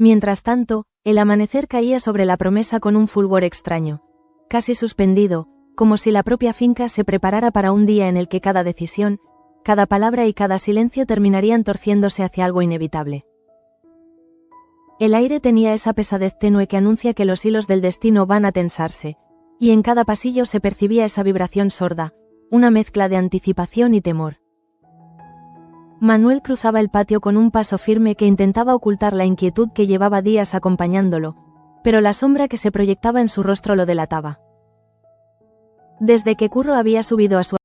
Mientras tanto, el amanecer caía sobre la promesa con un fulgor extraño, casi suspendido, como si la propia finca se preparara para un día en el que cada decisión, cada palabra y cada silencio terminarían torciéndose hacia algo inevitable. El aire tenía esa pesadez tenue que anuncia que los hilos del destino van a tensarse, y en cada pasillo se percibía esa vibración sorda, una mezcla de anticipación y temor. Manuel cruzaba el patio con un paso firme que intentaba ocultar la inquietud que llevaba días acompañándolo, pero la sombra que se proyectaba en su rostro lo delataba. Desde que Curro había subido a su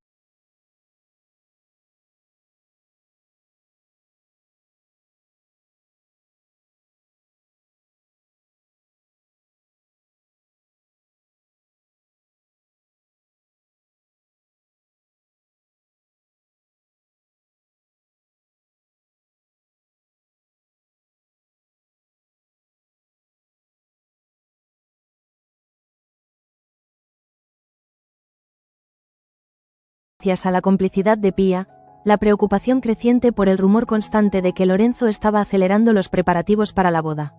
gracias a la complicidad de Pía, la preocupación creciente por el rumor constante de que Lorenzo estaba acelerando los preparativos para la boda.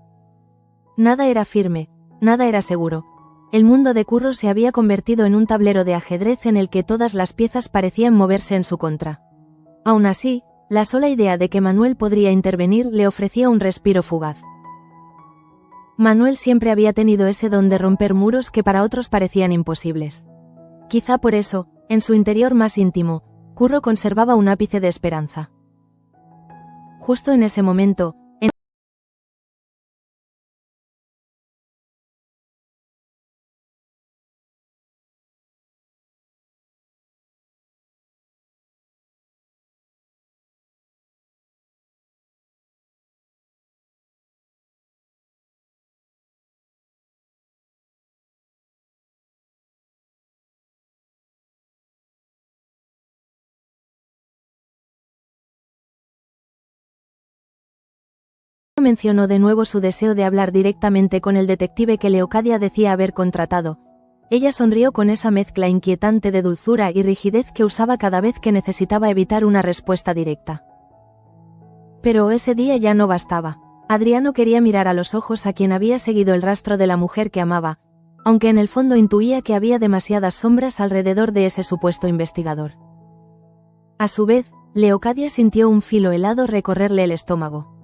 Nada era firme, nada era seguro. El mundo de Curro se había convertido en un tablero de ajedrez en el que todas las piezas parecían moverse en su contra. Aún así, la sola idea de que Manuel podría intervenir le ofrecía un respiro fugaz. Manuel siempre había tenido ese don de romper muros que para otros parecían imposibles. Quizá por eso, en su interior más íntimo, Curro conservaba un ápice de esperanza. Justo en ese momento, mencionó de nuevo su deseo de hablar directamente con el detective que Leocadia decía haber contratado. Ella sonrió con esa mezcla inquietante de dulzura y rigidez que usaba cada vez que necesitaba evitar una respuesta directa. Pero ese día ya no bastaba. Adriano quería mirar a los ojos a quien había seguido el rastro de la mujer que amaba, aunque en el fondo intuía que había demasiadas sombras alrededor de ese supuesto investigador. A su vez, Leocadia sintió un filo helado recorrerle el estómago.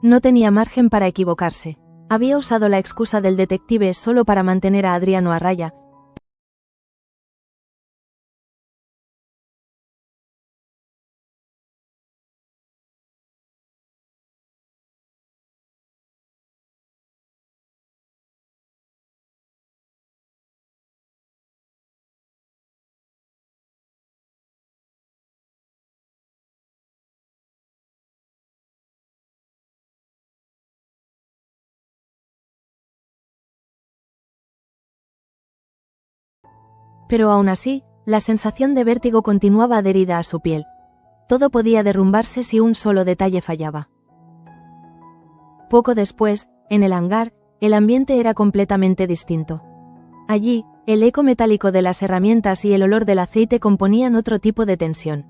No tenía margen para equivocarse. Había usado la excusa del detective solo para mantener a Adriano a raya. Pero aún así, la sensación de vértigo continuaba adherida a su piel. Todo podía derrumbarse si un solo detalle fallaba. Poco después, en el hangar, el ambiente era completamente distinto. Allí, el eco metálico de las herramientas y el olor del aceite componían otro tipo de tensión.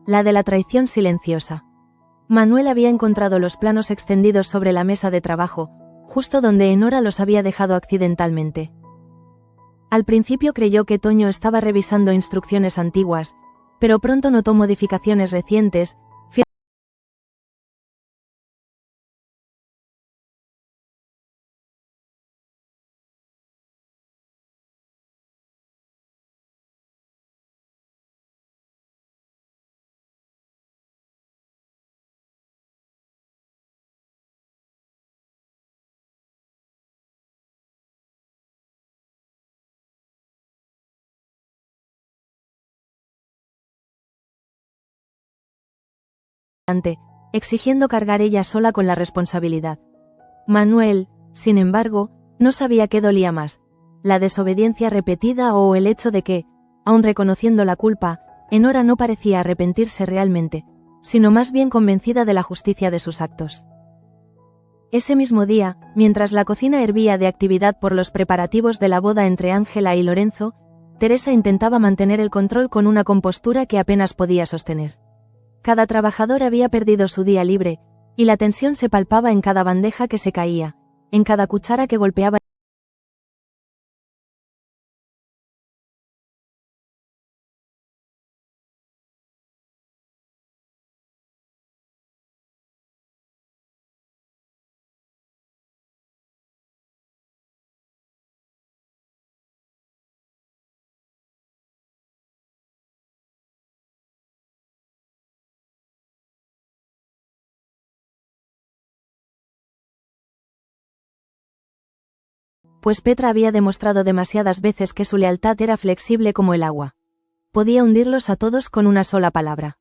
La de la traición silenciosa. Manuel había encontrado los planos extendidos sobre la mesa de trabajo, justo donde Enora los había dejado accidentalmente. Al principio creyó que Toño estaba revisando instrucciones antiguas, pero pronto notó modificaciones recientes. Exigiendo cargar ella sola con la responsabilidad. Manuel, sin embargo, no sabía qué dolía más, la desobediencia repetida o el hecho de que, aun reconociendo la culpa, Enora no parecía arrepentirse realmente, sino más bien convencida de la justicia de sus actos. Ese mismo día, mientras la cocina hervía de actividad por los preparativos de la boda entre Ángela y Lorenzo, Teresa intentaba mantener el control con una compostura que apenas podía sostener. Cada trabajador había perdido su día libre, y la tensión se palpaba en cada bandeja que se caía, en cada cuchara que golpeaba. Pues Petra había demostrado demasiadas veces que su lealtad era flexible como el agua. Podía hundirlos a todos con una sola palabra.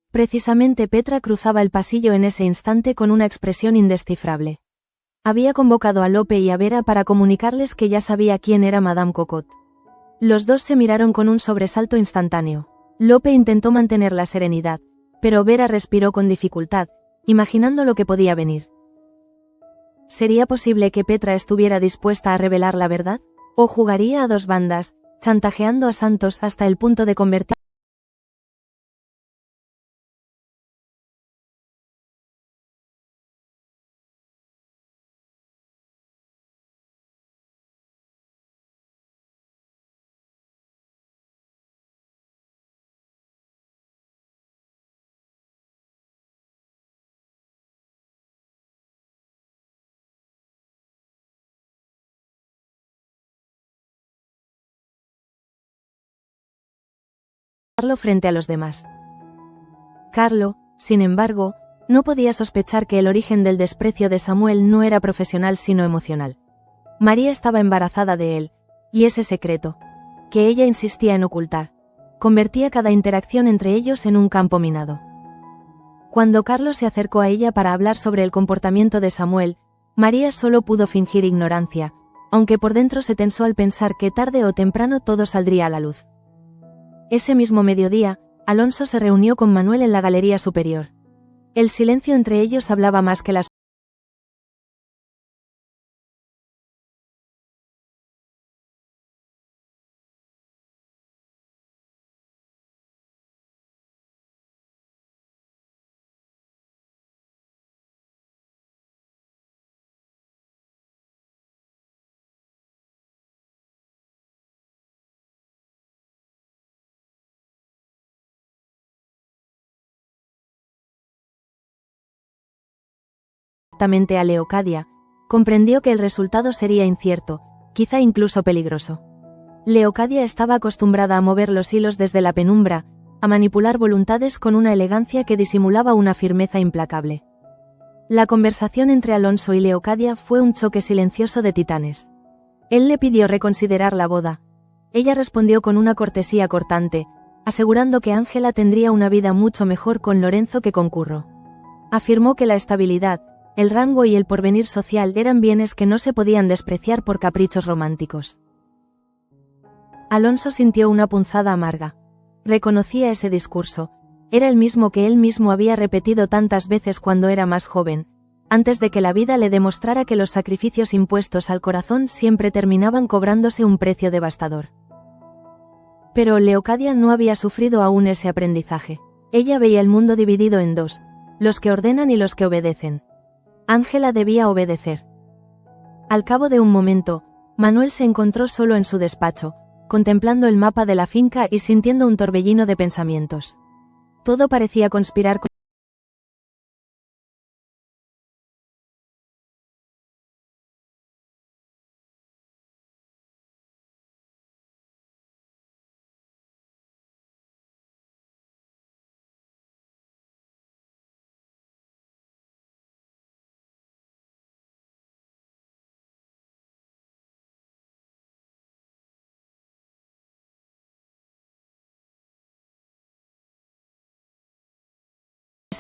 Precisamente Petra cruzaba el pasillo en ese instante con una expresión indescifrable. Había convocado a Lope y a Vera para comunicarles que ya sabía quién era Madame Cocotte. Los dos se miraron con un sobresalto instantáneo. Lope intentó mantener la serenidad, pero Vera respiró con dificultad, imaginando lo que podía venir. ¿Sería posible que Petra estuviera dispuesta a revelar la verdad? ¿O jugaría a dos bandas, chantajeando a Santos hasta el punto de convertirlo frente a los demás? Carlo, sin embargo, no podía sospechar que el origen del desprecio de Samuel no era profesional sino emocional. María estaba embarazada de él, y ese secreto, que ella insistía en ocultar, convertía cada interacción entre ellos en un campo minado. Cuando Carlo se acercó a ella para hablar sobre el comportamiento de Samuel, María solo pudo fingir ignorancia, aunque por dentro se tensó al pensar que tarde o temprano todo saldría a la luz. Ese mismo mediodía, Alonso se reunió con Manuel en la galería superior. El silencio entre ellos hablaba más que las directamente a Leocadia, comprendió que el resultado sería incierto, quizá incluso peligroso. Leocadia estaba acostumbrada a mover los hilos desde la penumbra, a manipular voluntades con una elegancia que disimulaba una firmeza implacable. La conversación entre Alonso y Leocadia fue un choque silencioso de titanes. Él le pidió reconsiderar la boda. Ella respondió con una cortesía cortante, asegurando que Ángela tendría una vida mucho mejor con Lorenzo que con Curro. Afirmó que la estabilidad, el rango y el porvenir social eran bienes que no se podían despreciar por caprichos románticos. Alonso sintió una punzada amarga. Reconocía ese discurso. Era el mismo que él mismo había repetido tantas veces cuando era más joven, antes de que la vida le demostrara que los sacrificios impuestos al corazón siempre terminaban cobrándose un precio devastador. Pero Leocadia no había sufrido aún ese aprendizaje. Ella veía el mundo dividido en dos, los que ordenan y los que obedecen. Ángela debía obedecer. Al cabo de un momento, Manuel se encontró solo en su despacho, contemplando el mapa de la finca y sintiendo un torbellino de pensamientos. Todo parecía conspirar con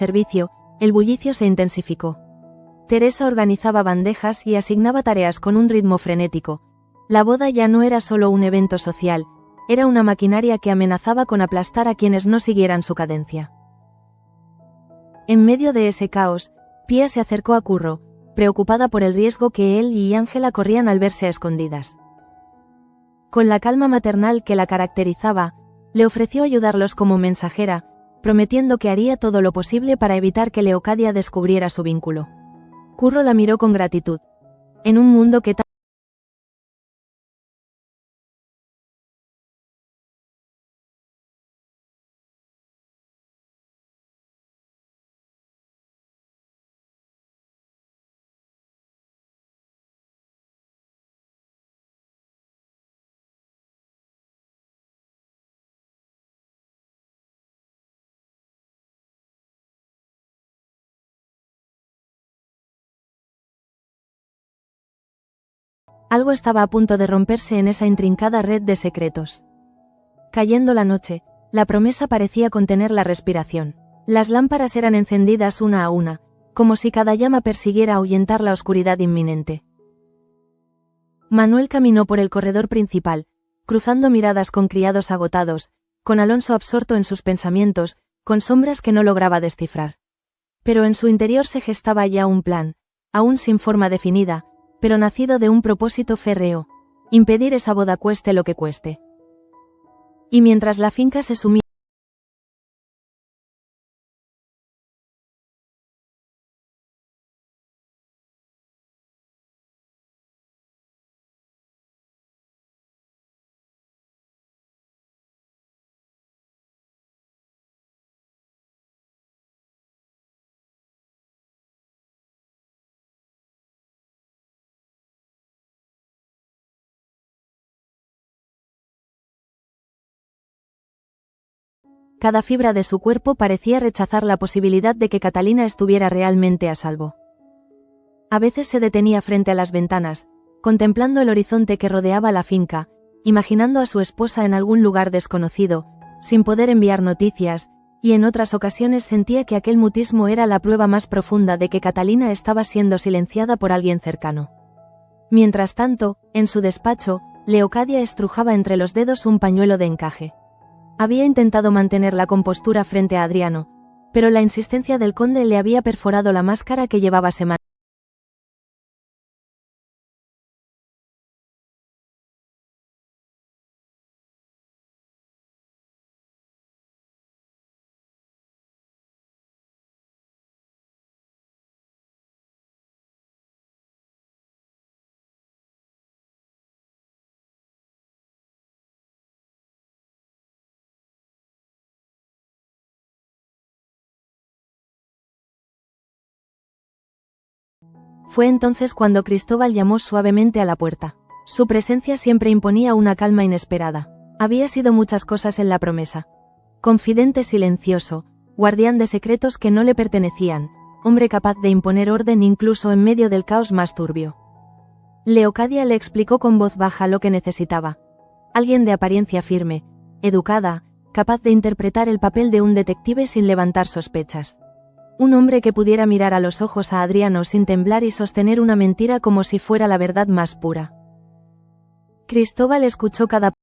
servicio, el bullicio se intensificó. Teresa organizaba bandejas y asignaba tareas con un ritmo frenético. La boda ya no era solo un evento social, era una maquinaria que amenazaba con aplastar a quienes no siguieran su cadencia. En medio de ese caos, Pía se acercó a Curro, preocupada por el riesgo que él y Ángela corrían al verse a escondidas. Con la calma maternal que la caracterizaba, le ofreció ayudarlos como mensajera, prometiendo que haría todo lo posible para evitar que Leocadia descubriera su vínculo. Curro la miró con gratitud, En un mundo que algo estaba a punto de romperse en esa intrincada red de secretos. Cayendo la noche, la promesa parecía contener la respiración. Las lámparas eran encendidas una a una, como si cada llama persiguiera ahuyentar la oscuridad inminente. Manuel caminó por el corredor principal, cruzando miradas con criados agotados, con Alonso absorto en sus pensamientos, con sombras que no lograba descifrar. Pero en su interior se gestaba ya un plan, aún sin forma definida, pero nacido de un propósito férreo: impedir esa boda cueste lo que cueste. Y mientras la finca se sumía cada fibra de su cuerpo parecía rechazar la posibilidad de que Catalina estuviera realmente a salvo. A veces se detenía frente a las ventanas, contemplando el horizonte que rodeaba la finca, imaginando a su esposa en algún lugar desconocido, sin poder enviar noticias, y en otras ocasiones sentía que aquel mutismo era la prueba más profunda de que Catalina estaba siendo silenciada por alguien cercano. Mientras tanto, en su despacho, Leocadia estrujaba entre los dedos un pañuelo de encaje. Había intentado mantener la compostura frente a Adriano, pero la insistencia del conde le había perforado la máscara que llevaba semanas. Fue entonces cuando Cristóbal llamó suavemente a la puerta. Su presencia siempre imponía una calma inesperada. Había sido muchas cosas en la promesa: confidente silencioso, guardián de secretos que no le pertenecían, hombre capaz de imponer orden incluso en medio del caos más turbio. Leocadia le explicó con voz baja lo que necesitaba: alguien de apariencia firme, educada, capaz de interpretar el papel de un detective sin levantar sospechas. Un hombre que pudiera mirar a los ojos a Adriano sin temblar y sostener una mentira como si fuera la verdad más pura. Cristóbal escuchó cada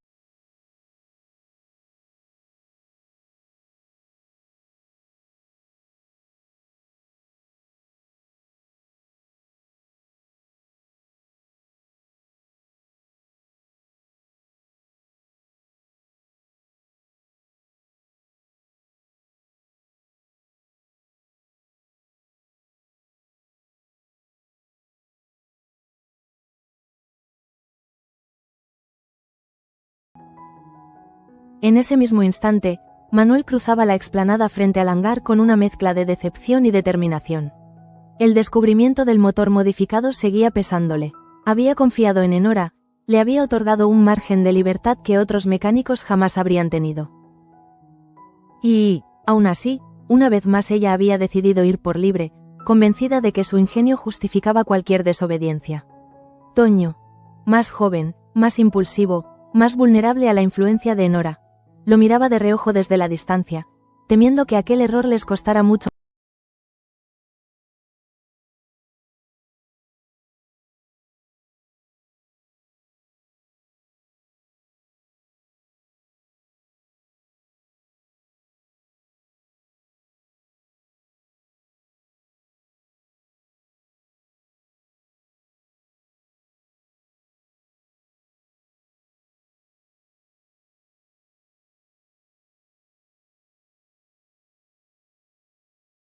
En ese mismo instante, Manuel cruzaba la explanada frente al hangar con una mezcla de decepción y determinación. El descubrimiento del motor modificado seguía pesándole. Había confiado en Enora, le había otorgado un margen de libertad que otros mecánicos jamás habrían tenido. Y, aún así, una vez más ella había decidido ir por libre, convencida de que su ingenio justificaba cualquier desobediencia. Toño, más joven, más impulsivo, más vulnerable a la influencia de Enora, lo miraba de reojo desde la distancia, temiendo que aquel error les costara mucho.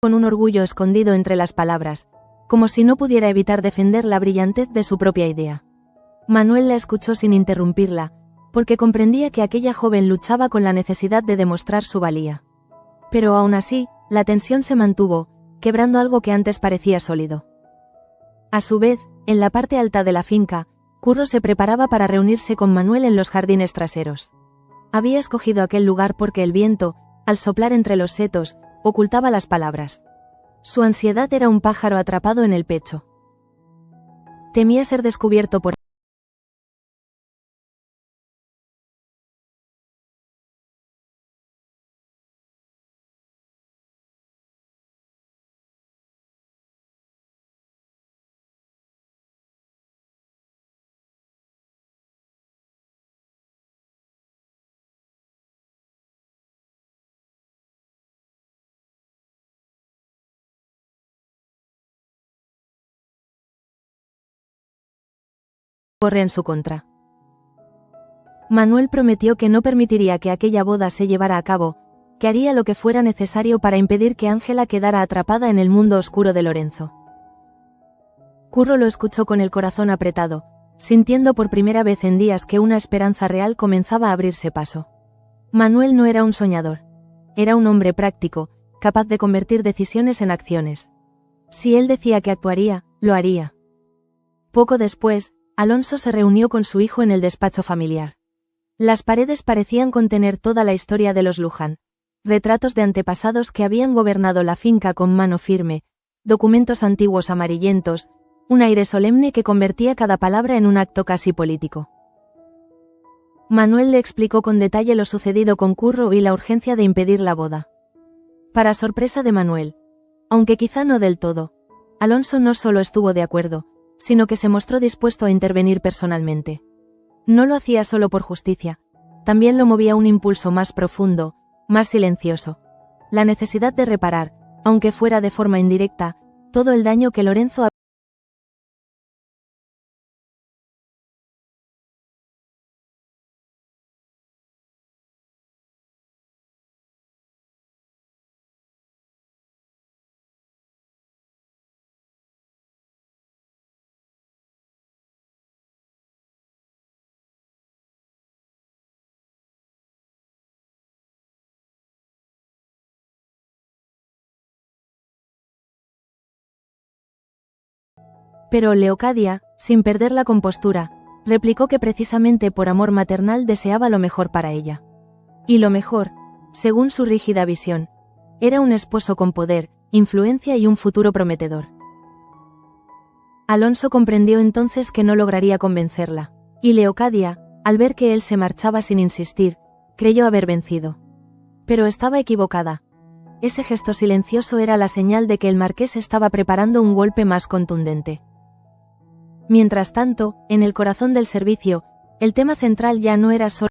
Con un orgullo escondido entre las palabras, como si no pudiera evitar defender la brillantez de su propia idea. Manuel la escuchó sin interrumpirla, porque comprendía que aquella joven luchaba con la necesidad de demostrar su valía. Pero aún así, la tensión se mantuvo, quebrando algo que antes parecía sólido. A su vez, en la parte alta de la finca, Curro se preparaba para reunirse con Manuel en los jardines traseros. Había escogido aquel lugar porque el viento, al soplar entre los setos, ocultaba las palabras. Su ansiedad era un pájaro atrapado en el pecho. Temía ser descubierto por corre en su contra. Manuel prometió que no permitiría que aquella boda se llevara a cabo, que haría lo que fuera necesario para impedir que Ángela quedara atrapada en el mundo oscuro de Lorenzo. Curro lo escuchó con el corazón apretado, sintiendo por primera vez en días que una esperanza real comenzaba a abrirse paso. Manuel no era un soñador. Era un hombre práctico, capaz de convertir decisiones en acciones. Si él decía que actuaría, lo haría. Poco después, Alonso se reunió con su hijo en el despacho familiar. Las paredes parecían contener toda la historia de los Luján. Retratos de antepasados que habían gobernado la finca con mano firme, documentos antiguos amarillentos, un aire solemne que convertía cada palabra en un acto casi político. Manuel le explicó con detalle lo sucedido con Curro y la urgencia de impedir la boda. Para sorpresa de Manuel, aunque quizá no del todo, Alonso no solo estuvo de acuerdo, sino que se mostró dispuesto a intervenir personalmente. No lo hacía solo por justicia, también lo movía un impulso más profundo, más silencioso. La necesidad de reparar, aunque fuera de forma indirecta, todo el daño que Lorenzo había. Pero Leocadia, sin perder la compostura, replicó que precisamente por amor maternal deseaba lo mejor para ella. Y lo mejor, según su rígida visión, era un esposo con poder, influencia y un futuro prometedor. Alonso comprendió entonces que no lograría convencerla, y Leocadia, al ver que él se marchaba sin insistir, creyó haber vencido. Pero estaba equivocada. Ese gesto silencioso era la señal de que el marqués estaba preparando un golpe más contundente. Mientras tanto, en el corazón del servicio, el tema central ya no era solo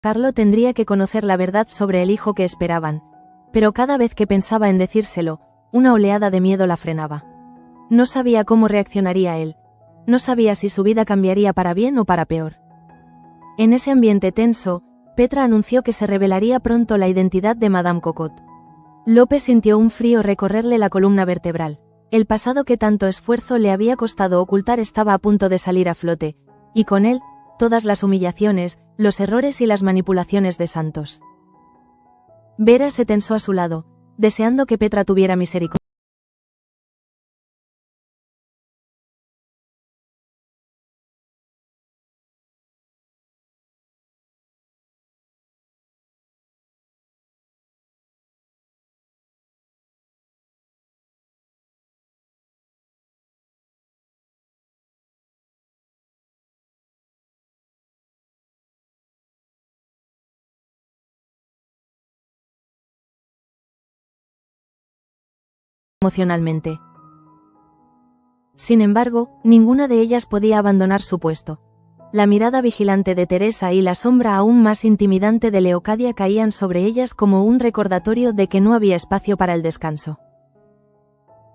Carlo tendría que conocer la verdad sobre el hijo que esperaban, pero cada vez que pensaba en decírselo, una oleada de miedo la frenaba. No sabía cómo reaccionaría él, no sabía si su vida cambiaría para bien o para peor. En ese ambiente tenso, Petra anunció que se revelaría pronto la identidad de Madame Cocotte. López sintió un frío recorrerle la columna vertebral. El pasado que tanto esfuerzo le había costado ocultar estaba a punto de salir a flote, y con él, todas las humillaciones, los errores y las manipulaciones de Santos. Vera se tensó a su lado, deseando que Petra tuviera misericordia. Emocionalmente. Sin embargo, ninguna de ellas podía abandonar su puesto. La mirada vigilante de Teresa y la sombra aún más intimidante de Leocadia caían sobre ellas como un recordatorio de que no había espacio para el descanso.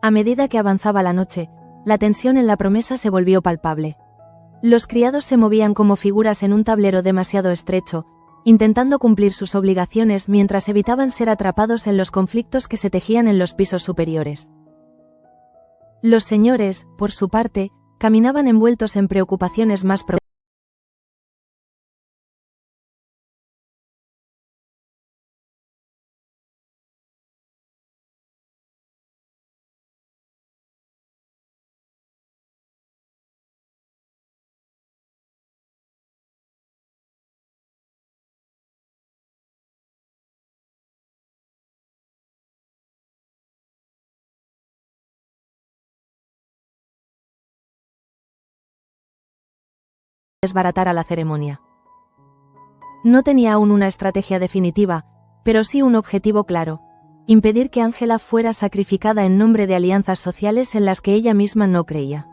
A medida que avanzaba la noche, la tensión en la promesa se volvió palpable. Los criados se movían como figuras en un tablero demasiado estrecho, intentando cumplir sus obligaciones mientras evitaban ser atrapados en los conflictos que se tejían en los pisos superiores. Los señores, por su parte, caminaban envueltos en preocupaciones más profundas. Desbaratar a la ceremonia. No tenía aún una estrategia definitiva, pero sí un objetivo claro: impedir que Ángela fuera sacrificada en nombre de alianzas sociales en las que ella misma no creía.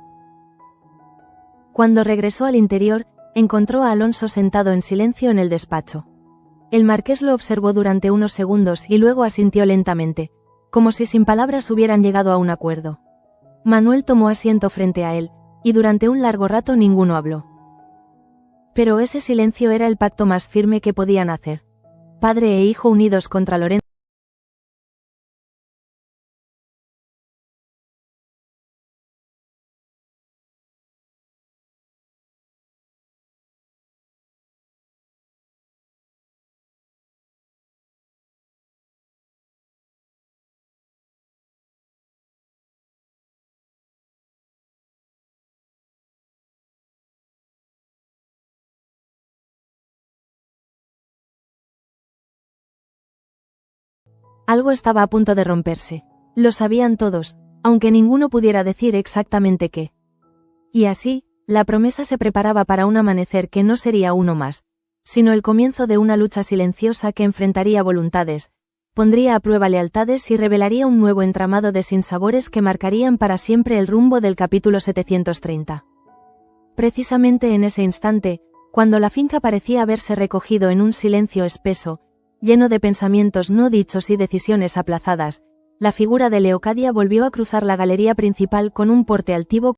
Cuando regresó al interior, encontró a Alonso sentado en silencio en el despacho. El marqués lo observó durante unos segundos y luego asintió lentamente, como si sin palabras hubieran llegado a un acuerdo. Manuel tomó asiento frente a él, y durante un largo rato ninguno habló. Pero ese silencio era el pacto más firme que podían hacer. Padre e hijo unidos contra Lorenzo. Algo estaba a punto de romperse. Lo sabían todos, aunque ninguno pudiera decir exactamente qué. Y así, la promesa se preparaba para un amanecer que no sería uno más, sino el comienzo de una lucha silenciosa que enfrentaría voluntades, pondría a prueba lealtades y revelaría un nuevo entramado de sinsabores que marcarían para siempre el rumbo del capítulo 730. Precisamente en ese instante, cuando la finca parecía haberse recogido en un silencio espeso, lleno de pensamientos no dichos y decisiones aplazadas, la figura de Leocadia volvió a cruzar la galería principal con un porte altivo.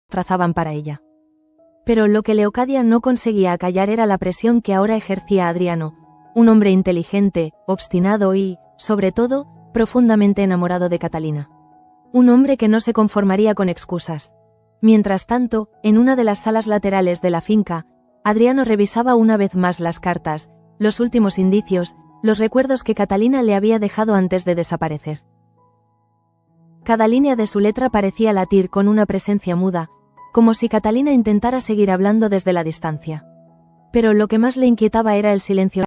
Trazaban para ella. Pero lo que Leocadia no conseguía acallar era la presión que ahora ejercía Adriano, un hombre inteligente, obstinado y, sobre todo, profundamente enamorado de Catalina. Un hombre que no se conformaría con excusas. Mientras tanto, en una de las salas laterales de la finca, Adriano revisaba una vez más las cartas, los últimos indicios, los recuerdos que Catalina le había dejado antes de desaparecer. Cada línea de su letra parecía latir con una presencia muda, como si Catalina intentara seguir hablando desde la distancia. Pero lo que más le inquietaba era el silencio.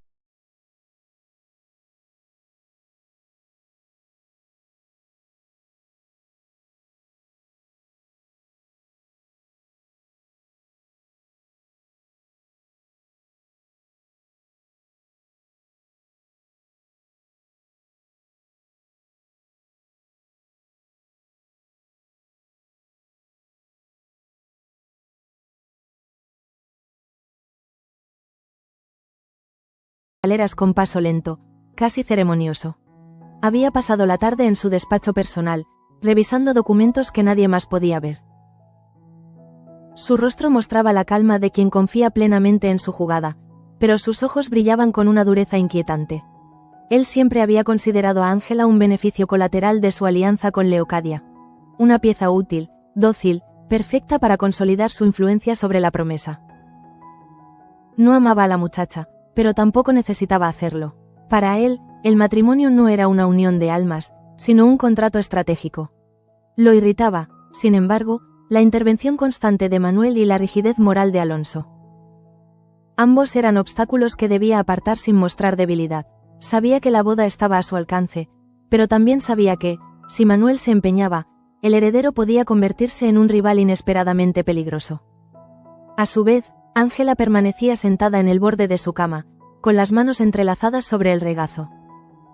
Escaleras con paso lento, casi ceremonioso. Había pasado la tarde en su despacho personal, revisando documentos que nadie más podía ver. Su rostro mostraba la calma de quien confía plenamente en su jugada, pero sus ojos brillaban con una dureza inquietante. Él siempre había considerado a Ángela un beneficio colateral de su alianza con Leocadia. Una pieza útil, dócil, perfecta para consolidar su influencia sobre la promesa. No amaba a la muchacha, pero tampoco necesitaba hacerlo. Para él, el matrimonio no era una unión de almas, sino un contrato estratégico. Lo irritaba, sin embargo, la intervención constante de Manuel y la rigidez moral de Alonso. Ambos eran obstáculos que debía apartar sin mostrar debilidad. Sabía que la boda estaba a su alcance, pero también sabía que, si Manuel se empeñaba, el heredero podía convertirse en un rival inesperadamente peligroso. A su vez, Ángela permanecía sentada en el borde de su cama, con las manos entrelazadas sobre el regazo.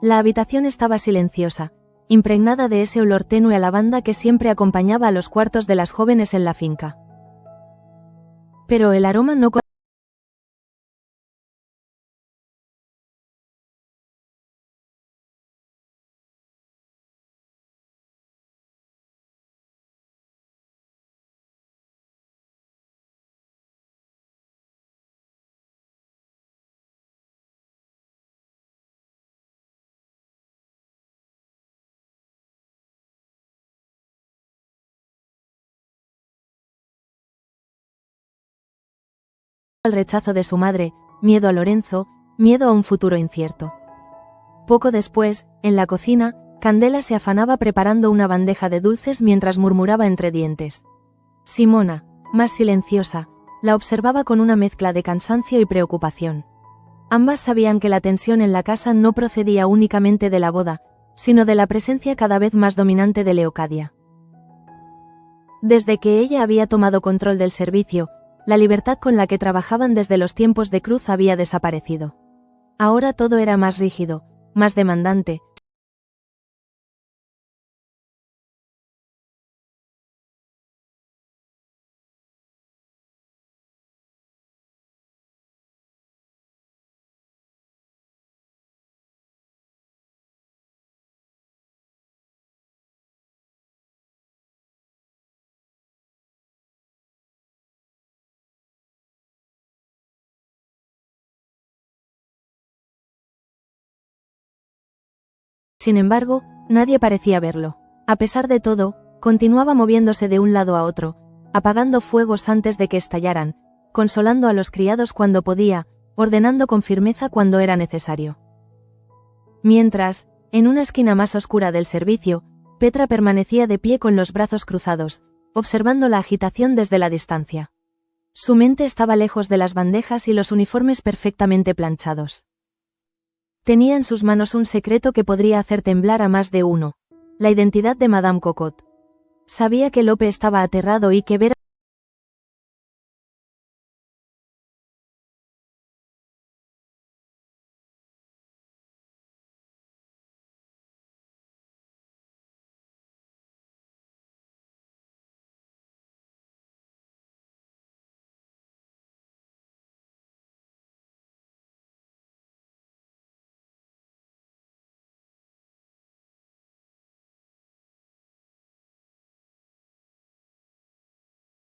La habitación estaba silenciosa, impregnada de ese olor tenue a lavanda que siempre acompañaba a los cuartos de las jóvenes en la finca. Pero el aroma no al rechazo de su madre, miedo a Lorenzo, miedo a un futuro incierto. Poco después, en la cocina, Candela se afanaba preparando una bandeja de dulces mientras murmuraba entre dientes. Simona, más silenciosa, la observaba con una mezcla de cansancio y preocupación. Ambas sabían que la tensión en la casa no procedía únicamente de la boda, sino de la presencia cada vez más dominante de Leocadia. Desde que ella había tomado control del servicio, la libertad con la que trabajaban desde los tiempos de Cruz había desaparecido. Ahora todo era más rígido, más demandante. Sin embargo, nadie parecía verlo. A pesar de todo, continuaba moviéndose de un lado a otro, apagando fuegos antes de que estallaran, consolando a los criados cuando podía, ordenando con firmeza cuando era necesario. Mientras, en una esquina más oscura del servicio, Petra permanecía de pie con los brazos cruzados, observando la agitación desde la distancia. Su mente estaba lejos de las bandejas y los uniformes perfectamente planchados. Tenía en sus manos un secreto que podría hacer temblar a más de uno: la identidad de Madame Cocotte. Sabía que Lope estaba aterrado y que ver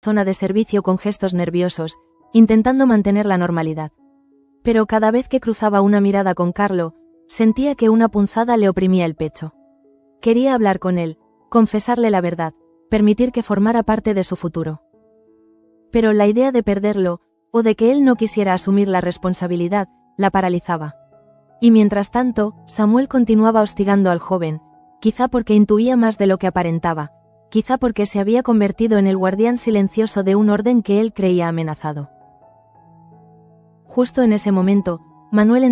zona de servicio con gestos nerviosos, intentando mantener la normalidad. Pero cada vez que cruzaba una mirada con Carlo, sentía que una punzada le oprimía el pecho. Quería hablar con él, confesarle la verdad, permitir que formara parte de su futuro. Pero la idea de perderlo, o de que él no quisiera asumir la responsabilidad, la paralizaba. Y mientras tanto, Samuel continuaba hostigando al joven, quizá porque intuía más de lo que aparentaba, quizá porque se había convertido en el guardián silencioso de un orden que él creía amenazado. Justo en ese momento, Manuel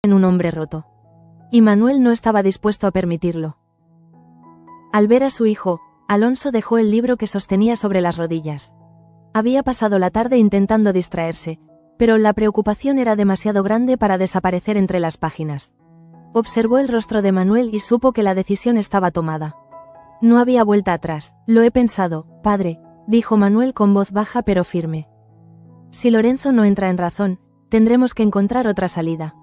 en un hombre roto. Y Manuel no estaba dispuesto a permitirlo. Al ver a su hijo, Alonso dejó el libro que sostenía sobre las rodillas. Había pasado la tarde intentando distraerse, pero la preocupación era demasiado grande para desaparecer entre las páginas. Observó el rostro de Manuel y supo que la decisión estaba tomada. No había vuelta atrás. Lo he pensado, padre, dijo Manuel con voz baja pero firme. Si Lorenzo no entra en razón, tendremos que encontrar otra salida.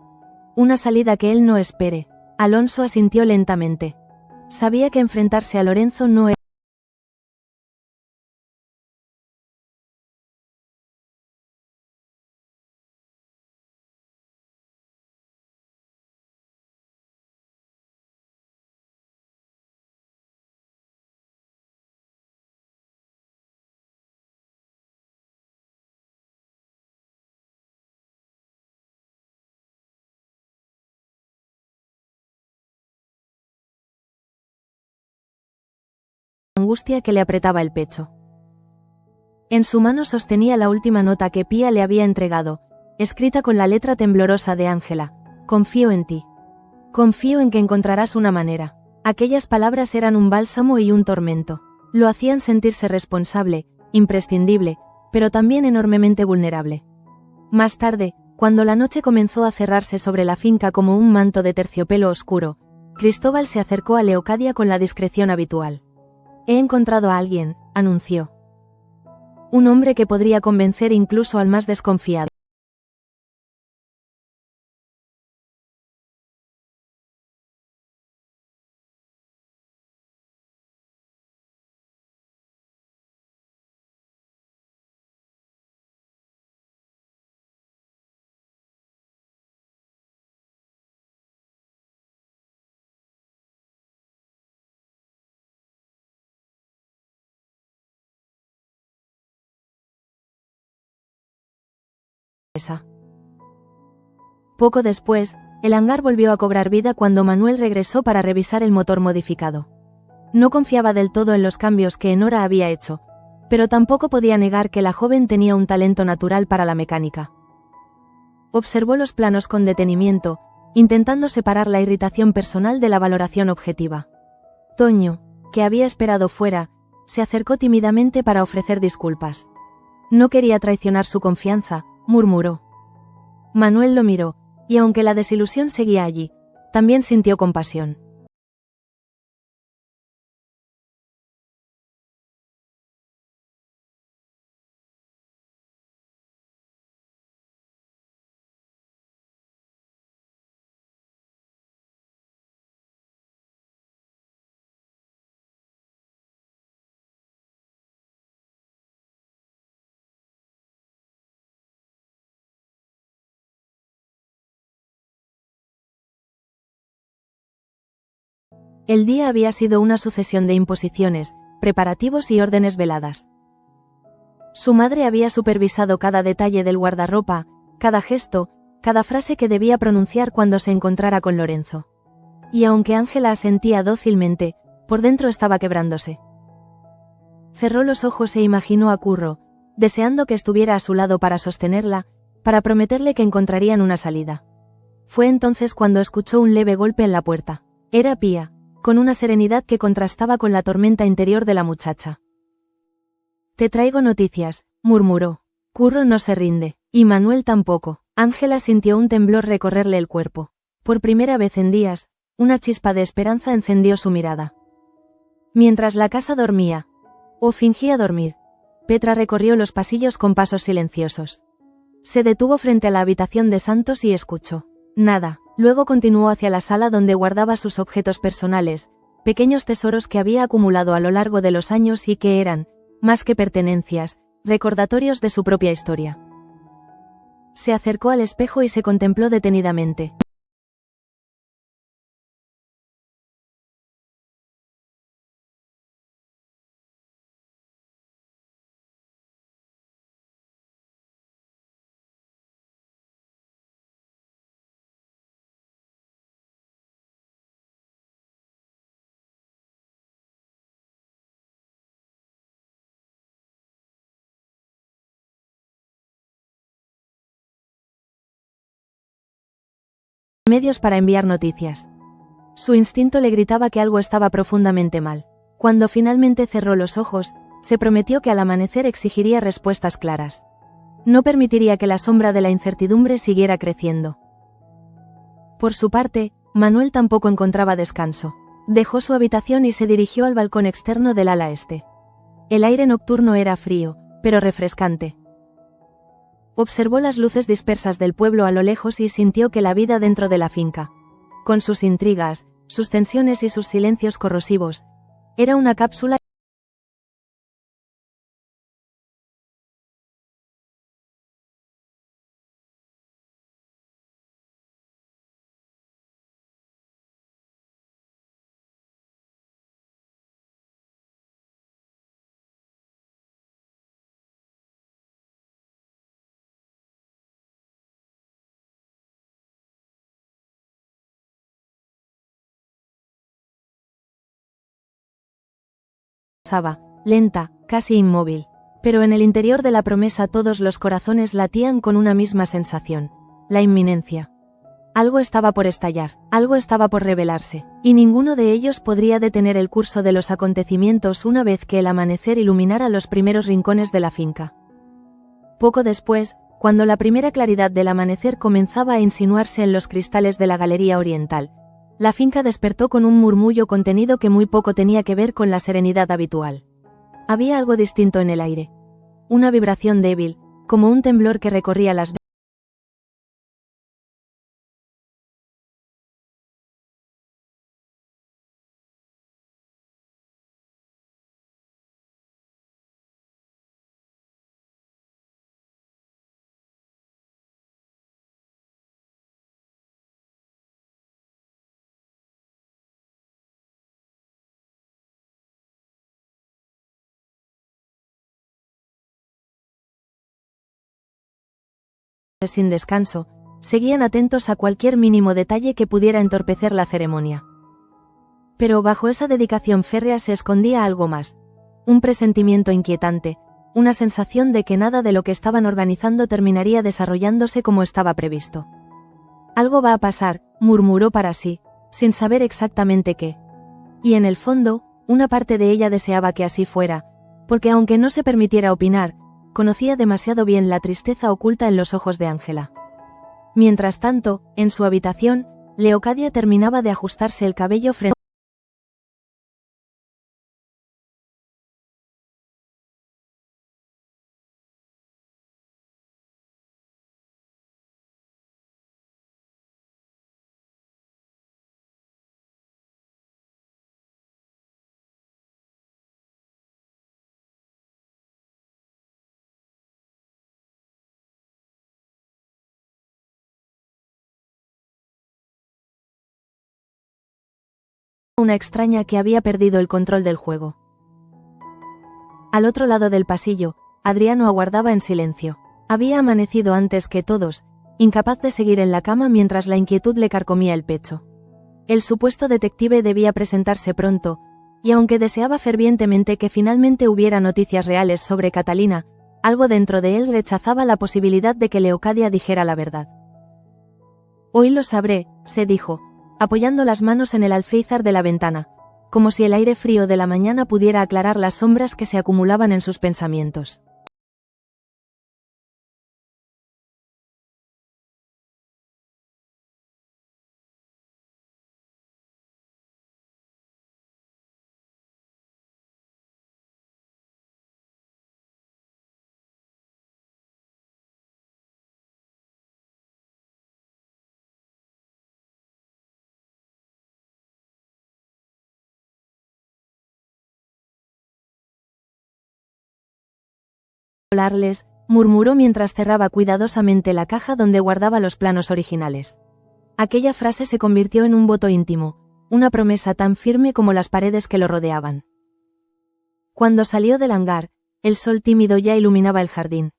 Una salida que él no espere. Alonso asintió lentamente. Sabía que enfrentarse a Lorenzo no era angustia que le apretaba el pecho. En su mano sostenía la última nota que Pía le había entregado, escrita con la letra temblorosa de Ángela: confío en ti. Confío en que encontrarás una manera. Aquellas palabras eran un bálsamo y un tormento. Lo hacían sentirse responsable, imprescindible, pero también enormemente vulnerable. Más tarde, cuando la noche comenzó a cerrarse sobre la finca como un manto de terciopelo oscuro, Cristóbal se acercó a Leocadia con la discreción habitual. He encontrado a alguien, anunció. Un hombre que podría convencer incluso al más desconfiado. Poco después, el hangar volvió a cobrar vida cuando Manuel regresó para revisar el motor modificado. No confiaba del todo en los cambios que Enora había hecho, pero tampoco podía negar que la joven tenía un talento natural para la mecánica. Observó los planos con detenimiento, intentando separar la irritación personal de la valoración objetiva. Toño, que había esperado fuera, se acercó tímidamente para ofrecer disculpas. No quería traicionar su confianza, murmuró. Manuel lo miró, y aunque la desilusión seguía allí, también sintió compasión. El día había sido una sucesión de imposiciones, preparativos y órdenes veladas. Su madre había supervisado cada detalle del guardarropa, cada gesto, cada frase que debía pronunciar cuando se encontrara con Lorenzo. Y aunque Ángela asentía dócilmente, por dentro estaba quebrándose. Cerró los ojos e imaginó a Curro, deseando que estuviera a su lado para sostenerla, para prometerle que encontrarían una salida. Fue entonces cuando escuchó un leve golpe en la puerta. Era Pía, con una serenidad que contrastaba con la tormenta interior de la muchacha. Te traigo noticias, murmuró. Curro no se rinde, y Manuel tampoco. Ángela sintió un temblor recorrerle el cuerpo. Por primera vez en días, una chispa de esperanza encendió su mirada. Mientras la casa dormía, o fingía dormir, Petra recorrió los pasillos con pasos silenciosos. Se detuvo frente a la habitación de Santos y escuchó. Nada. Luego continuó hacia la sala donde guardaba sus objetos personales, pequeños tesoros que había acumulado a lo largo de los años y que eran, más que pertenencias, recordatorios de su propia historia. Se acercó al espejo y se contempló detenidamente. Medios para enviar noticias. Su instinto le gritaba que algo estaba profundamente mal. Cuando finalmente cerró los ojos, se prometió que al amanecer exigiría respuestas claras. No permitiría que la sombra de la incertidumbre siguiera creciendo. Por su parte, Manuel tampoco encontraba descanso. Dejó su habitación y se dirigió al balcón externo del ala este. El aire nocturno era frío, pero refrescante. Observó las luces dispersas del pueblo a lo lejos y sintió que la vida dentro de la finca, con sus intrigas, sus tensiones y sus silencios corrosivos, era una cápsula avanzaba, lenta, casi inmóvil. Pero en el interior de la promesa todos los corazones latían con una misma sensación: la inminencia. Algo estaba por estallar, algo estaba por revelarse, y ninguno de ellos podría detener el curso de los acontecimientos una vez que el amanecer iluminara los primeros rincones de la finca. Poco después, cuando la primera claridad del amanecer comenzaba a insinuarse en los cristales de la galería oriental, la finca despertó con un murmullo contenido que muy poco tenía que ver con la serenidad habitual. Había algo distinto en el aire. Una vibración débil, como un temblor que recorría las sin descanso, seguían atentos a cualquier mínimo detalle que pudiera entorpecer la ceremonia. Pero bajo esa dedicación férrea se escondía algo más, un presentimiento inquietante, una sensación de que nada de lo que estaban organizando terminaría desarrollándose como estaba previsto. Algo va a pasar, murmuró para sí, sin saber exactamente qué. Y en el fondo, una parte de ella deseaba que así fuera, porque aunque no se permitiera opinar, conocía demasiado bien la tristeza oculta en los ojos de Ángela. Mientras tanto, en su habitación, Leocadia terminaba de ajustarse el cabello frente a una extraña que había perdido el control del juego. Al otro lado del pasillo, Adriano aguardaba en silencio. Había amanecido antes que todos, incapaz de seguir en la cama mientras la inquietud le carcomía el pecho. El supuesto detective debía presentarse pronto, y aunque deseaba fervientemente que finalmente hubiera noticias reales sobre Catalina, algo dentro de él rechazaba la posibilidad de que Leocadia dijera la verdad. Hoy lo sabré, se dijo, apoyando las manos en el alféizar de la ventana, como si el aire frío de la mañana pudiera aclarar las sombras que se acumulaban en sus pensamientos. Volarles, murmuró mientras cerraba cuidadosamente la caja donde guardaba los planos originales. Aquella frase se convirtió en un voto íntimo, una promesa tan firme como las paredes que lo rodeaban. Cuando salió del hangar, el sol tímido ya iluminaba el jardín.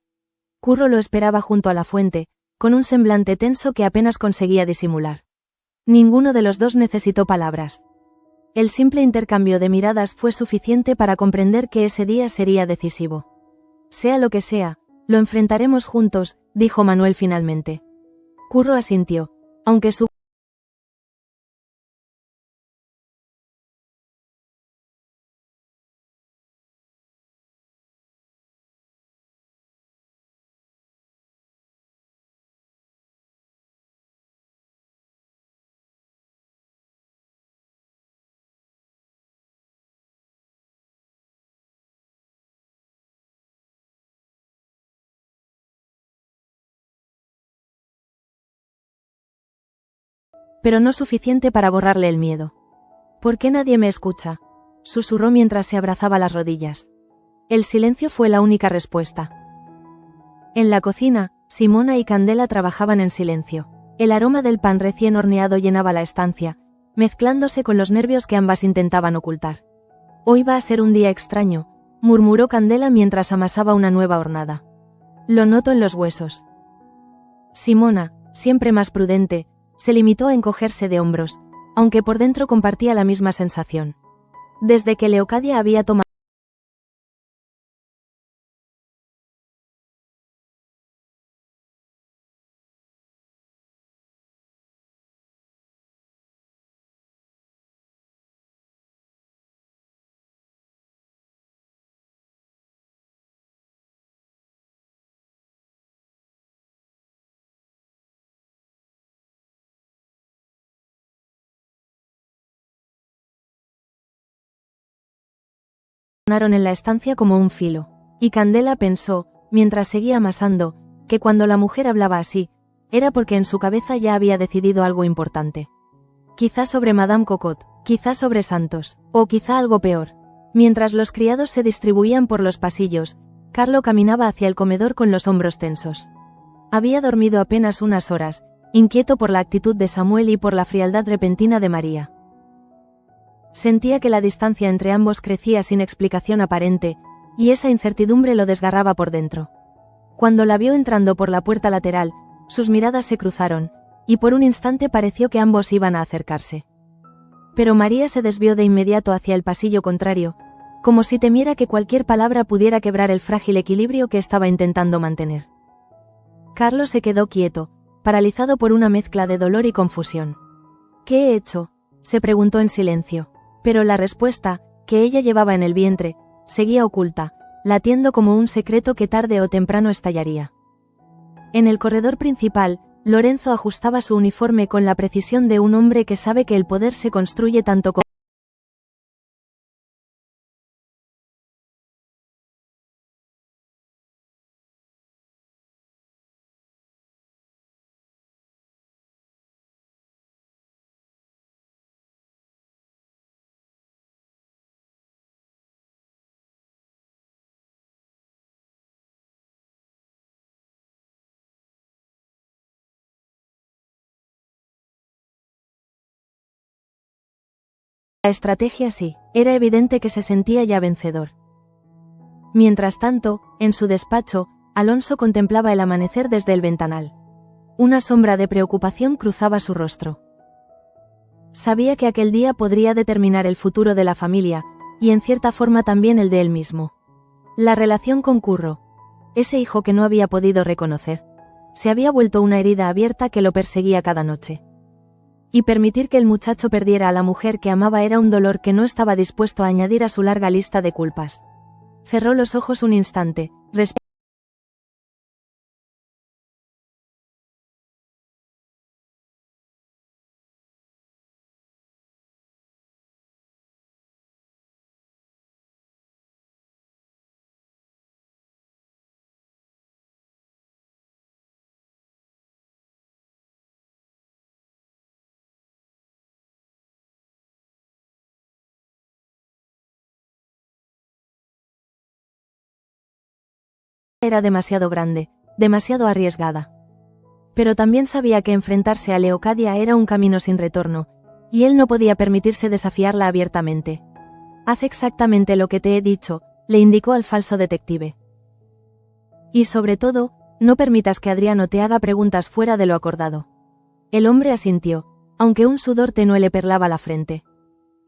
Curro lo esperaba junto a la fuente, con un semblante tenso que apenas conseguía disimular. Ninguno de los dos necesitó palabras. El simple intercambio de miradas fue suficiente para comprender que ese día sería decisivo. Sea lo que sea, lo enfrentaremos juntos, dijo Manuel finalmente. Curro asintió, aunque su pero no suficiente para borrarle el miedo. ¿Por qué nadie me escucha?, susurró mientras se abrazaba las rodillas. El silencio fue la única respuesta. En la cocina, Simona y Candela trabajaban en silencio. El aroma del pan recién horneado llenaba la estancia, mezclándose con los nervios que ambas intentaban ocultar. Hoy va a ser un día extraño, murmuró Candela mientras amasaba una nueva hornada. Lo noto en los huesos. Simona, siempre más prudente, se limitó a encogerse de hombros, aunque por dentro compartía la misma sensación. Desde que Leocadia había tomado sonaron en la estancia como un filo. Y Candela pensó, mientras seguía amasando, que cuando la mujer hablaba así, era porque en su cabeza ya había decidido algo importante. Quizá sobre Madame Cocotte, quizá sobre Santos, o quizá algo peor. Mientras los criados se distribuían por los pasillos, Carlo caminaba hacia el comedor con los hombros tensos. Había dormido apenas unas horas, inquieto por la actitud de Samuel y por la frialdad repentina de María. Sentía que la distancia entre ambos crecía sin explicación aparente, y esa incertidumbre lo desgarraba por dentro. Cuando la vio entrando por la puerta lateral, sus miradas se cruzaron, y por un instante pareció que ambos iban a acercarse. Pero María se desvió de inmediato hacia el pasillo contrario, como si temiera que cualquier palabra pudiera quebrar el frágil equilibrio que estaba intentando mantener. Carlos se quedó quieto, paralizado por una mezcla de dolor y confusión. ¿Qué he hecho?, se preguntó en silencio, pero la respuesta, que ella llevaba en el vientre, seguía oculta, latiendo como un secreto que tarde o temprano estallaría. En el corredor principal, Lorenzo ajustaba su uniforme con la precisión de un hombre que sabe que el poder se construye tanto con la estrategia sí, era evidente que se sentía ya vencedor. Mientras tanto, en su despacho, Alonso contemplaba el amanecer desde el ventanal. Una sombra de preocupación cruzaba su rostro. Sabía que aquel día podría determinar el futuro de la familia, y en cierta forma también el de él mismo. La relación con Curro, ese hijo que no había podido reconocer, se había vuelto una herida abierta que lo perseguía cada noche. Y permitir que el muchacho perdiera a la mujer que amaba era un dolor que no estaba dispuesto a añadir a su larga lista de culpas. Cerró los ojos un instante, era demasiado grande, demasiado arriesgada. Pero también sabía que enfrentarse a Leocadia era un camino sin retorno, y él no podía permitirse desafiarla abiertamente. Haz exactamente lo que te he dicho, le indicó al falso detective. Y sobre todo, no permitas que Adriano te haga preguntas fuera de lo acordado. El hombre asintió, aunque un sudor tenue le perlaba la frente.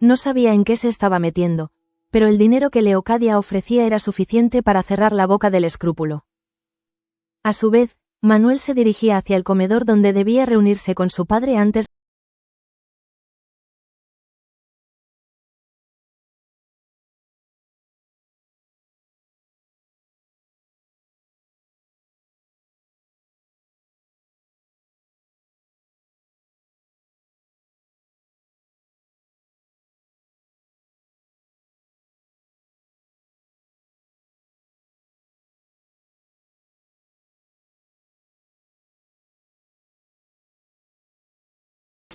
No sabía en qué se estaba metiendo, pero el dinero que Leocadia ofrecía era suficiente para cerrar la boca del escrúpulo. A su vez, Manuel se dirigía hacia el comedor donde debía reunirse con su padre antes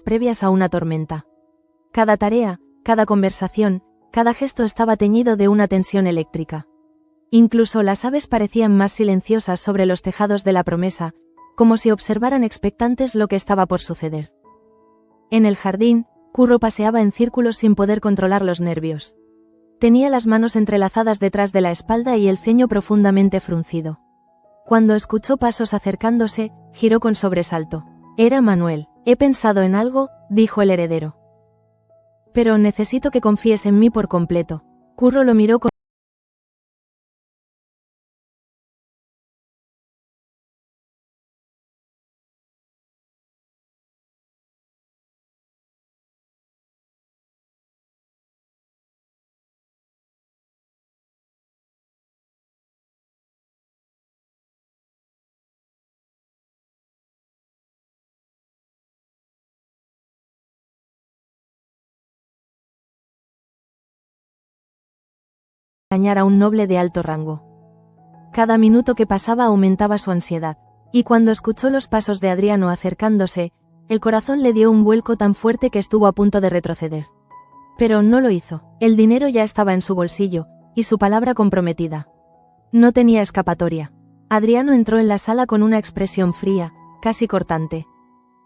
previas a una tormenta. Cada tarea, cada conversación, cada gesto estaba teñido de una tensión eléctrica. Incluso las aves parecían más silenciosas sobre los tejados de la promesa, como si observaran expectantes lo que estaba por suceder. En el jardín, Curro paseaba en círculos sin poder controlar los nervios. Tenía las manos entrelazadas detrás de la espalda y el ceño profundamente fruncido. Cuando escuchó pasos acercándose, giró con sobresalto. Era Manuel. He pensado en algo, dijo el heredero. Pero necesito que confíes en mí por completo. Curro lo miró con engañar a un noble de alto rango. Cada minuto que pasaba aumentaba su ansiedad, y cuando escuchó los pasos de Adriano acercándose, el corazón le dio un vuelco tan fuerte que estuvo a punto de retroceder. Pero no lo hizo. El dinero ya estaba en su bolsillo, y su palabra comprometida. No tenía escapatoria. Adriano entró en la sala con una expresión fría, casi cortante.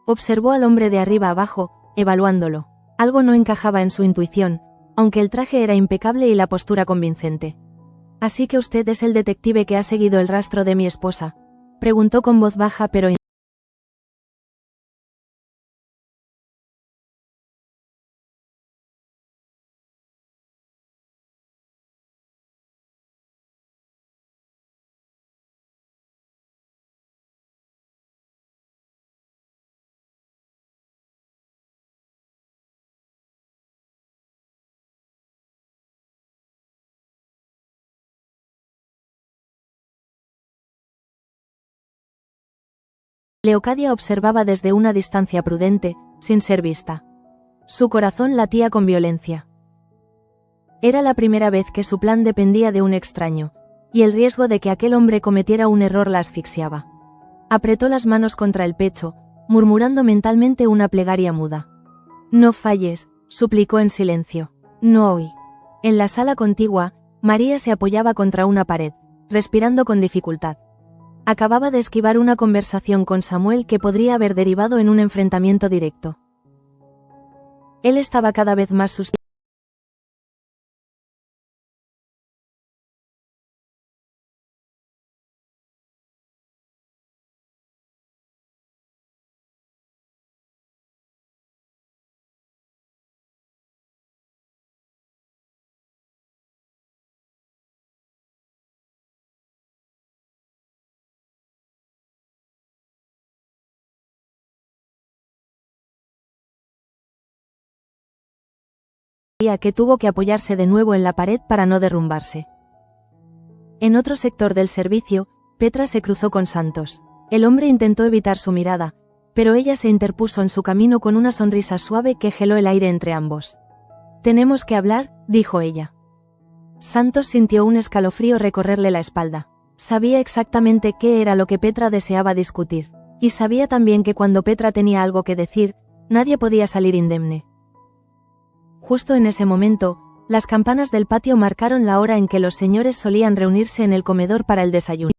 Observó al hombre de arriba abajo, evaluándolo. Algo no encajaba en su intuición, aunque el traje era impecable y la postura convincente. «¿Así que usted es el detective que ha seguido el rastro de mi esposa?», preguntó con voz baja pero Leocadia observaba desde una distancia prudente, sin ser vista. Su corazón latía con violencia. Era la primera vez que su plan dependía de un extraño, y el riesgo de que aquel hombre cometiera un error la asfixiaba. Apretó las manos contra el pecho, murmurando mentalmente una plegaria muda. «No falles», suplicó en silencio. «No hoy». En la sala contigua, María se apoyaba contra una pared, respirando con dificultad. Acababa de esquivar una conversación con Samuel que podría haber derivado en un enfrentamiento directo. Él estaba cada vez más suspicaz. Que tuvo que apoyarse de nuevo en la pared para no derrumbarse. En otro sector del servicio, Petra se cruzó con Santos. El hombre intentó evitar su mirada, pero ella se interpuso en su camino con una sonrisa suave que geló el aire entre ambos. «Tenemos que hablar», dijo ella. Santos sintió un escalofrío recorrerle la espalda. Sabía exactamente qué era lo que Petra deseaba discutir, y sabía también que cuando Petra tenía algo que decir, nadie podía salir indemne. Justo en ese momento, las campanas del patio marcaron la hora en que los señores solían reunirse en el comedor para el desayuno.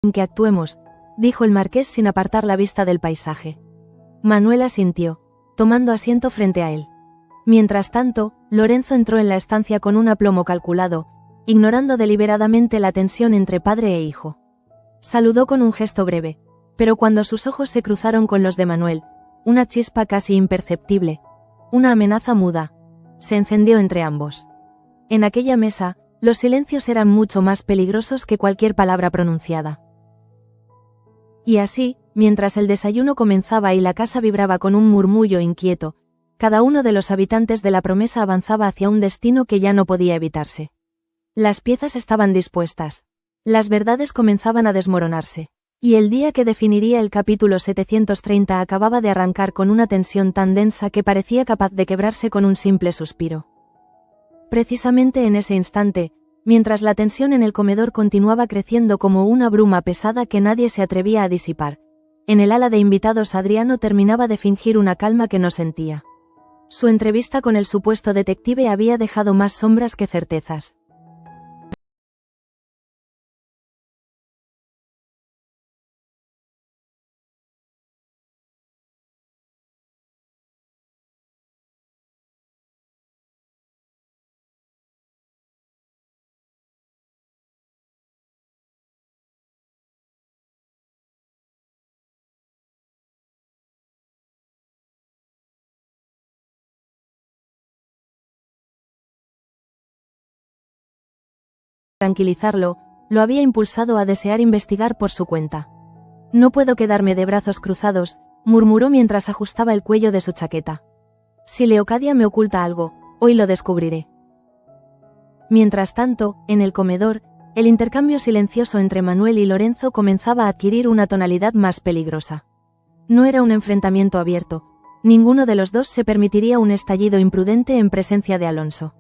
«En que actuemos», dijo el marqués sin apartar la vista del paisaje. Manuela asintió, tomando asiento frente a él. Mientras tanto, Lorenzo entró en la estancia con un aplomo calculado, ignorando deliberadamente la tensión entre padre e hijo. Saludó con un gesto breve, pero cuando sus ojos se cruzaron con los de Manuel, una chispa casi imperceptible, una amenaza muda, se encendió entre ambos. En aquella mesa, los silencios eran mucho más peligrosos que cualquier palabra pronunciada. Y así, mientras el desayuno comenzaba y la casa vibraba con un murmullo inquieto, cada uno de los habitantes de la promesa avanzaba hacia un destino que ya no podía evitarse. Las piezas estaban dispuestas. Las verdades comenzaban a desmoronarse. Y el día que definiría el capítulo 730 acababa de arrancar con una tensión tan densa que parecía capaz de quebrarse con un simple suspiro. Precisamente en ese instante, mientras la tensión en el comedor continuaba creciendo como una bruma pesada que nadie se atrevía a disipar, en el ala de invitados Adriano terminaba de fingir una calma que no sentía. Su entrevista con el supuesto detective había dejado más sombras que certezas. tranquilizarlo, lo había impulsado a desear investigar por su cuenta. No puedo quedarme de brazos cruzados, murmuró mientras ajustaba el cuello de su chaqueta. Si Leocadia me oculta algo, hoy lo descubriré. Mientras tanto, en el comedor, el intercambio silencioso entre Manuel y Lorenzo comenzaba a adquirir una tonalidad más peligrosa. No era un enfrentamiento abierto, ninguno de los dos se permitiría un estallido imprudente en presencia de Alonso.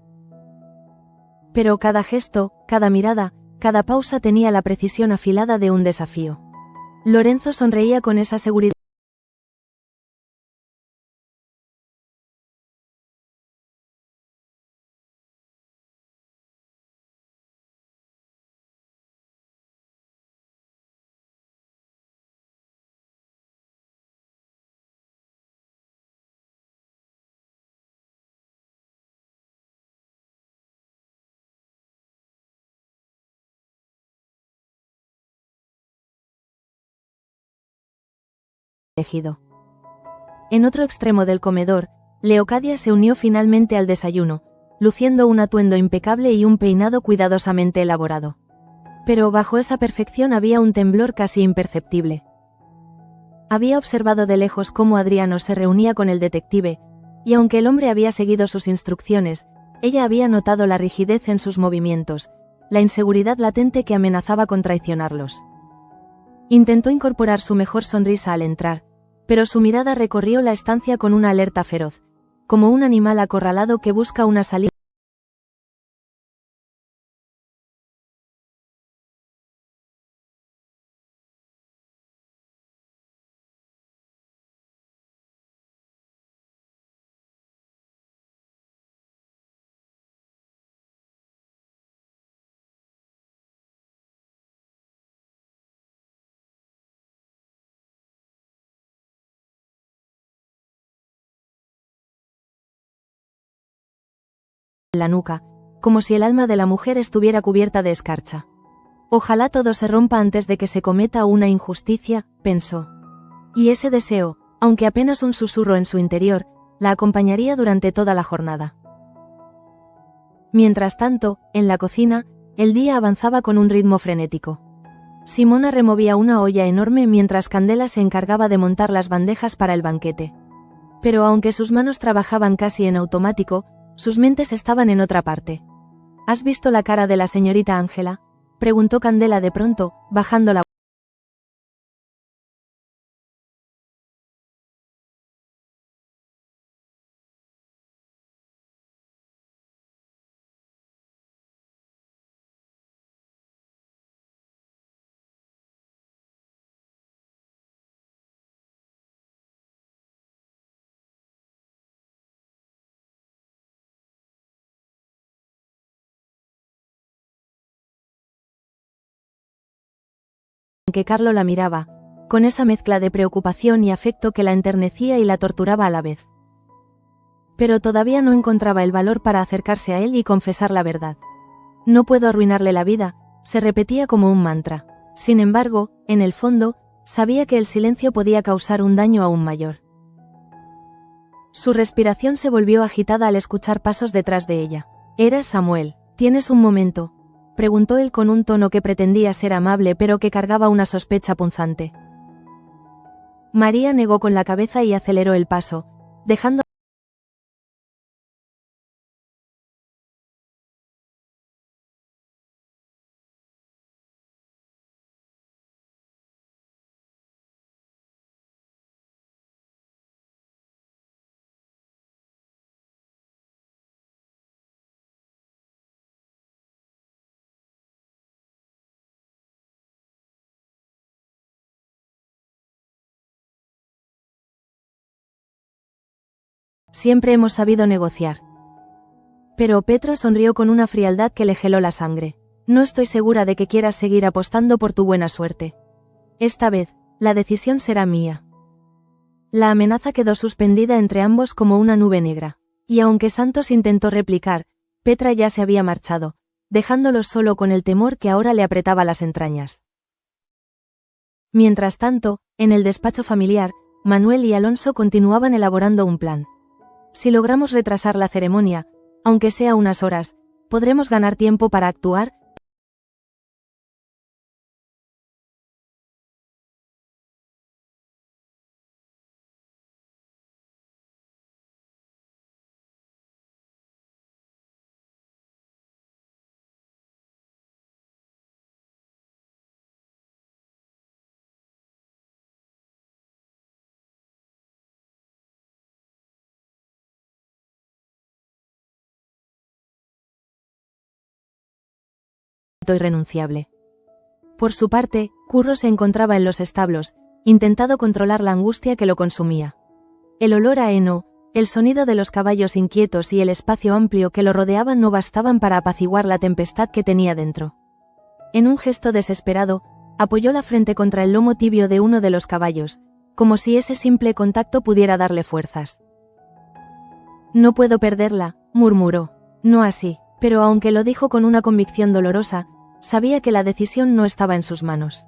Pero cada gesto, cada mirada, cada pausa tenía la precisión afilada de un desafío. Lorenzo sonreía con esa seguridad elegido. En otro extremo del comedor, Leocadia se unió finalmente al desayuno, luciendo un atuendo impecable y un peinado cuidadosamente elaborado. Pero bajo esa perfección había un temblor casi imperceptible. Había observado de lejos cómo Adriano se reunía con el detective, y aunque el hombre había seguido sus instrucciones, ella había notado la rigidez en sus movimientos, la inseguridad latente que amenazaba con traicionarlos. Intentó incorporar su mejor sonrisa al entrar, pero su mirada recorrió la estancia con una alerta feroz, como un animal acorralado que busca una salida. En la nuca, como si el alma de la mujer estuviera cubierta de escarcha. Ojalá todo se rompa antes de que se cometa una injusticia, pensó. Y ese deseo, aunque apenas un susurro en su interior, la acompañaría durante toda la jornada. Mientras tanto, en la cocina, el día avanzaba con un ritmo frenético. Simona removía una olla enorme mientras Candela se encargaba de montar las bandejas para el banquete. Pero aunque sus manos trabajaban casi en automático, sus mentes estaban en otra parte. ¿Has visto la cara de la señorita Ángela?, preguntó Candela de pronto, bajando la en que Carlo la miraba, con esa mezcla de preocupación y afecto que la enternecía y la torturaba a la vez. Pero todavía no encontraba el valor para acercarse a él y confesar la verdad. No puedo arruinarle la vida, se repetía como un mantra. Sin embargo, en el fondo, sabía que el silencio podía causar un daño aún mayor. Su respiración se volvió agitada al escuchar pasos detrás de ella. Era Samuel. ¿Tienes un momento?, preguntó él con un tono que pretendía ser amable pero que cargaba una sospecha punzante. María negó con la cabeza y aceleró el paso, dejando Siempre hemos sabido negociar. Pero Petra sonrió con una frialdad que le geló la sangre. No estoy segura de que quieras seguir apostando por tu buena suerte. Esta vez, la decisión será mía. La amenaza quedó suspendida entre ambos como una nube negra. Y aunque Santos intentó replicar, Petra ya se había marchado, dejándolos solo con el temor que ahora le apretaba las entrañas. Mientras tanto, en el despacho familiar, Manuel y Alonso continuaban elaborando un plan. Si logramos retrasar la ceremonia, aunque sea unas horas, podremos ganar tiempo para actuar, irrenunciable. Por su parte, Curro se encontraba en los establos, intentando controlar la angustia que lo consumía. El olor a heno, el sonido de los caballos inquietos y el espacio amplio que lo rodeaban no bastaban para apaciguar la tempestad que tenía dentro. En un gesto desesperado, apoyó la frente contra el lomo tibio de uno de los caballos, como si ese simple contacto pudiera darle fuerzas. «No puedo perderla», murmuró. No así, pero aunque lo dijo con una convicción dolorosa, sabía que la decisión no estaba en sus manos.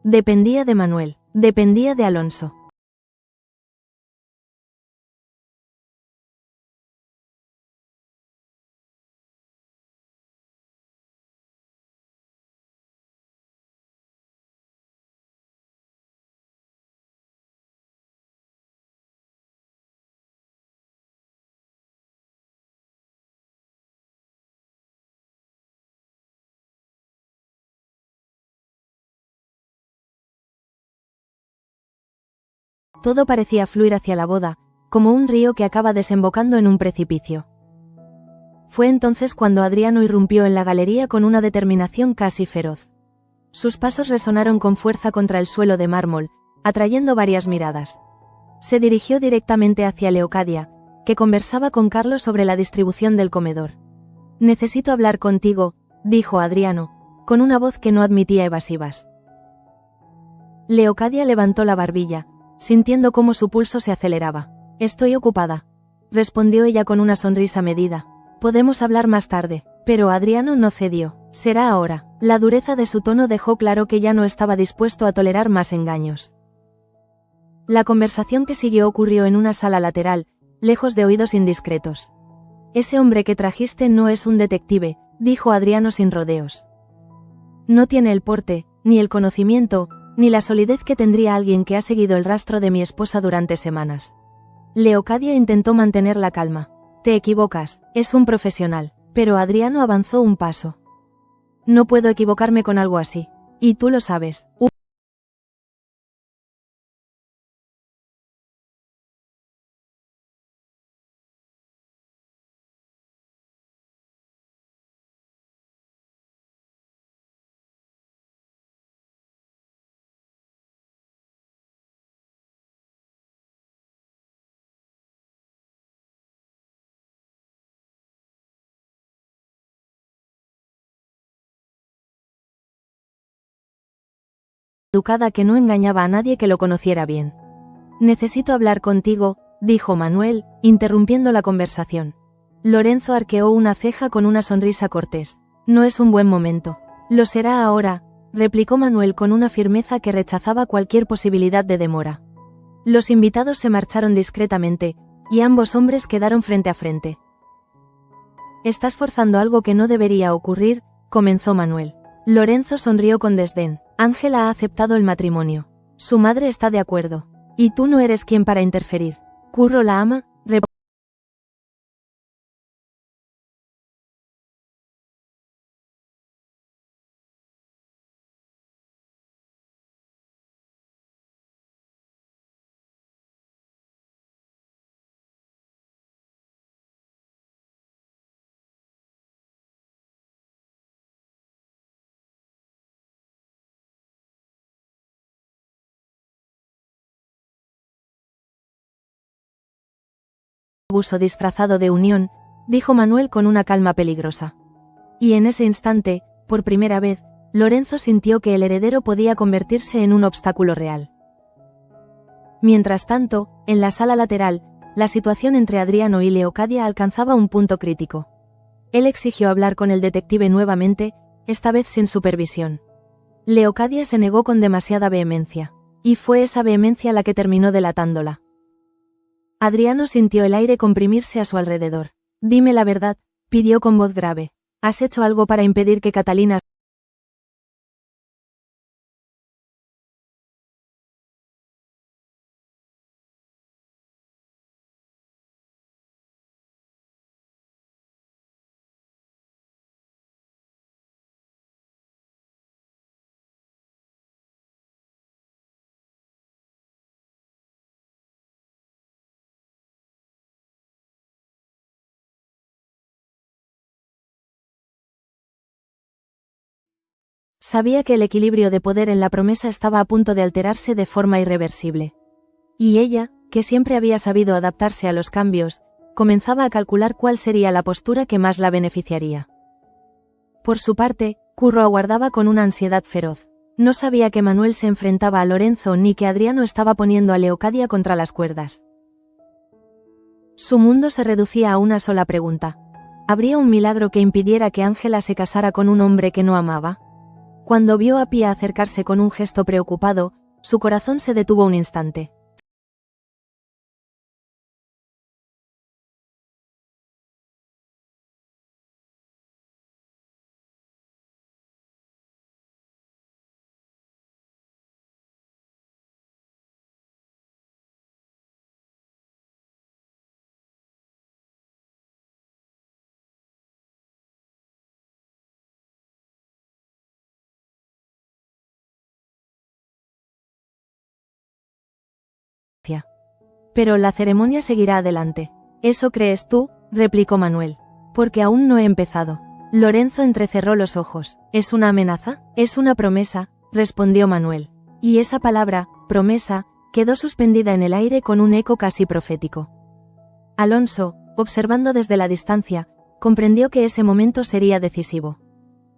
Dependía de Manuel, dependía de Alonso. Todo parecía fluir hacia la boda, como un río que acaba desembocando en un precipicio. Fue entonces cuando Adriano irrumpió en la galería con una determinación casi feroz. Sus pasos resonaron con fuerza contra el suelo de mármol, atrayendo varias miradas. Se dirigió directamente hacia Leocadia, que conversaba con Carlos sobre la distribución del comedor. «Necesito hablar contigo», dijo Adriano, con una voz que no admitía evasivas. Leocadia levantó la barbilla, sintiendo cómo su pulso se aceleraba. «Estoy ocupada», respondió ella con una sonrisa medida. «Podemos hablar más tarde». Pero Adriano no cedió. «Será ahora». La dureza de su tono dejó claro que ya no estaba dispuesto a tolerar más engaños. La conversación que siguió ocurrió en una sala lateral, lejos de oídos indiscretos. «Ese hombre que trajiste no es un detective», dijo Adriano sin rodeos. «No tiene el porte, ni el conocimiento, ni la solidez que tendría alguien que ha seguido el rastro de mi esposa durante semanas». Leocadia intentó mantener la calma. «Te equivocas, es un profesional». Pero Adriano avanzó un paso. «No puedo equivocarme con algo así. Y tú lo sabes». Educada que no engañaba a nadie que lo conociera bien. «Necesito hablar contigo», dijo Manuel, interrumpiendo la conversación. Lorenzo arqueó una ceja con una sonrisa cortés. «No es un buen momento». «Lo será ahora», replicó Manuel con una firmeza que rechazaba cualquier posibilidad de demora. Los invitados se marcharon discretamente, y ambos hombres quedaron frente a frente. «Estás forzando algo que no debería ocurrir», comenzó Manuel. Lorenzo sonrió con desdén. «Ángela ha aceptado el matrimonio. Su madre está de acuerdo. Y tú no eres quien para interferir. Curro la ama». Abuso disfrazado de unión, dijo Manuel con una calma peligrosa. Y en ese instante, por primera vez, Lorenzo sintió que el heredero podía convertirse en un obstáculo real. Mientras tanto, en la sala lateral, la situación entre Adriano y Leocadia alcanzaba un punto crítico. Él exigió hablar con el detective nuevamente, esta vez sin supervisión. Leocadia se negó con demasiada vehemencia. Y fue esa vehemencia la que terminó delatándola. Adriano sintió el aire comprimirse a su alrededor. «Dime la verdad», pidió con voz grave. «¿Has hecho algo para impedir que Catalina Sabía que el equilibrio de poder en la promesa estaba a punto de alterarse de forma irreversible. Y ella, que siempre había sabido adaptarse a los cambios, comenzaba a calcular cuál sería la postura que más la beneficiaría. Por su parte, Curro aguardaba con una ansiedad feroz. No sabía que Manuel se enfrentaba a Lorenzo ni que Adriano estaba poniendo a Leocadia contra las cuerdas. Su mundo se reducía a una sola pregunta. ¿Habría un milagro que impidiera que Ángela se casara con un hombre que no amaba? Cuando vio a Pía acercarse con un gesto preocupado, su corazón se detuvo un instante. Pero la ceremonia seguirá adelante. ¿Eso crees tú?, replicó Manuel. Porque aún no he empezado. Lorenzo entrecerró los ojos. ¿Es una amenaza? Es una promesa, respondió Manuel. Y esa palabra, promesa, quedó suspendida en el aire con un eco casi profético. Alonso, observando desde la distancia, comprendió que ese momento sería decisivo.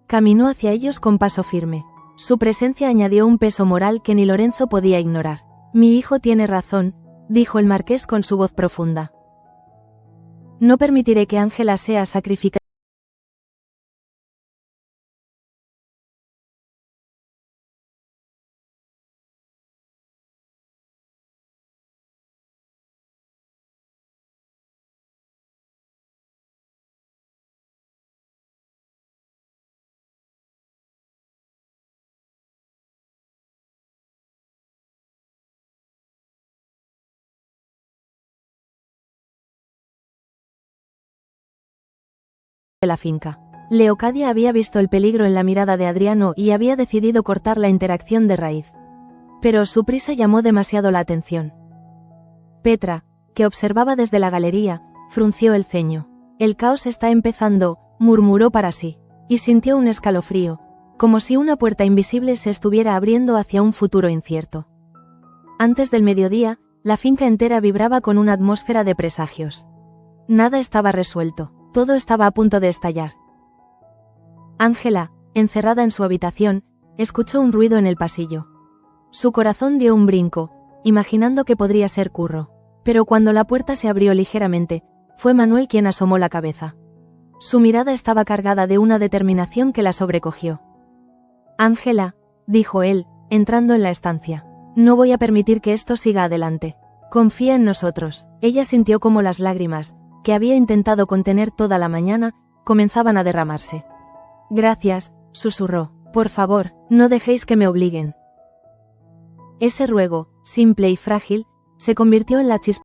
Caminó hacia ellos con paso firme. Su presencia añadió un peso moral que ni Lorenzo podía ignorar. Mi hijo tiene razón, dijo el marqués con su voz profunda. No permitiré que Ángela sea sacrificada. De la finca. Leocadia había visto el peligro en la mirada de Adriano y había decidido cortar la interacción de raíz. Pero su prisa llamó demasiado la atención. Petra, que observaba desde la galería, frunció el ceño. El caos está empezando, murmuró para sí, y sintió un escalofrío, como si una puerta invisible se estuviera abriendo hacia un futuro incierto. Antes del mediodía, la finca entera vibraba con una atmósfera de presagios. Nada estaba resuelto. Todo estaba a punto de estallar. Ángela, encerrada en su habitación, escuchó un ruido en el pasillo. Su corazón dio un brinco, imaginando que podría ser Curro. Pero cuando la puerta se abrió ligeramente, fue Manuel quien asomó la cabeza. Su mirada estaba cargada de una determinación que la sobrecogió. Ángela, dijo él, entrando en la estancia. No voy a permitir que esto siga adelante. Confía en nosotros. Ella sintió como las lágrimas, que había intentado contener toda la mañana, comenzaban a derramarse. Gracias, susurró. Por favor, no dejéis que me obliguen. Ese ruego, simple y frágil, se convirtió en la chispa